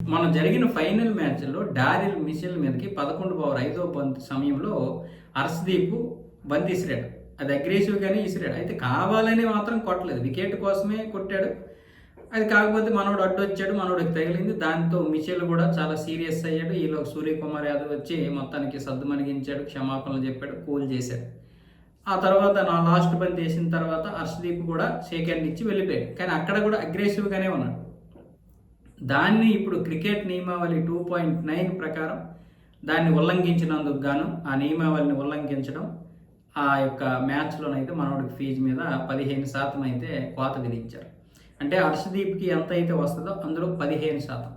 మన జరిగిన ఫైనల్ మ్యాచ్‌లో డారిల్ మిచెల్ మీదకి 11 ఓవర్ 5వ బంతి సమయంలో హర్షదీప్ బంతి ఇసిరాడు. అది అగ్రెసివ్‌గానే ఇసిరాడు. అయితే కావాలని మాత్రం కొట్టలేదు. వికెట్ కోసమే కొట్టాడు. అది కాకపోతే మనోడు అడ్డొచ్చాడు. మనోడికి తగిలింది. దాంతో మిచెల్ కూడా చాలా సీరియస్ అయ్యాడు. ఈలోగా సూర్యకుమార్ యాదవ్ వచ్చి మొత్తానికి సద్దుమణిగించాడు. క్షమాపణలు చెప్పాడు. కూల్ చేశాడు. ఆ తర్వాత నా లాస్ట్ బంతి వేసిన తర్వాత హర్షదీప్ కూడా షేక్ హ్యాండ్ ఇచ్చి వెళ్ళిపోయాడు. కానీ అక్కడ కూడా అగ్రెసివ్‌గానే ఉన్నాడు. దాన్ని ఇప్పుడు క్రికెట్ నియమావళి 2.9 ప్రకారం దాన్ని ఉల్లంఘించినందుకు గాను ఆ నియమావళిని ఉల్లంఘించడం ఆ యొక్క మ్యాచ్‌లోనైతే మనోడికి ఫీజు మీద 15% అయితే కోత విధించారు. అంటే హర్షదీప్‌కి ఎంత అయితే వస్తదో అందులో 15%.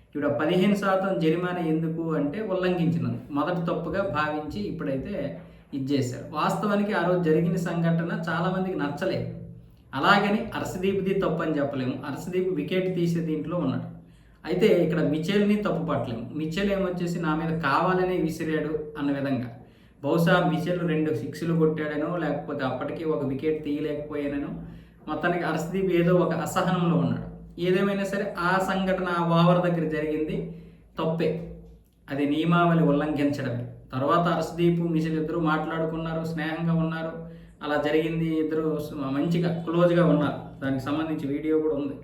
ఇప్పుడు ఆ 15% జరిమానా ఎందుకు అంటే ఉల్లంఘించినందుకు. మొదటి తప్పుగా భావించి ఇప్పుడైతే ఇది చేశారు. వాస్తవానికి ఆ రోజు జరిగిన సంఘటన చాలామందికి నచ్చలేదు. అలాగని హర్షదీప్‌ది తప్పు అని చెప్పలేము. హర్షదీప్ వికెట్ తీసే దీంట్లో ఉన్నాడు. అయితే ఇక్కడ మిచెల్‌ని తప్పు పట్టలేము. మిచెల్ ఏమొచ్చేసి నా మీద కావాలనే విసిరాడు అన్న విధంగా. బహుశా మిచెల్ 2 సిక్స్‌లు కొట్టాడనో లేకపోతే అప్పటికి ఒక వికెట్ తీయలేకపోయాననో మొత్తానికి హర్షదీప్ ఏదో ఒక అసహనంలో ఉన్నాడు. ఏదేమైనా సరే ఆ సంఘటన ఆ ఓవర్ దగ్గర జరిగింది తప్పే. అది నియమావళి ఉల్లంఘించడమే. తర్వాత హర్షదీప్ మిచెల్ ఇద్దరు మాట్లాడుకున్నారు, స్నేహంగా ఉన్నారు. అలా జరిగింది. ఇద్దరు మంచిగా క్లోజ్‌గా ఉన్నారు. దానికి సంబంధించి వీడియో కూడా ఉంది.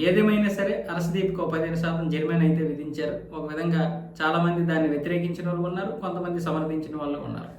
ఏదేమైనా సరే హర్షదీప్‌కి ఓ 15% జరిమానా అయితే విధించారు. ఒక విధంగా చాలామంది దాన్ని వ్యతిరేకించిన వాళ్ళు ఉన్నారు. కొంతమంది సమర్థించిన వాళ్ళు ఉన్నారు.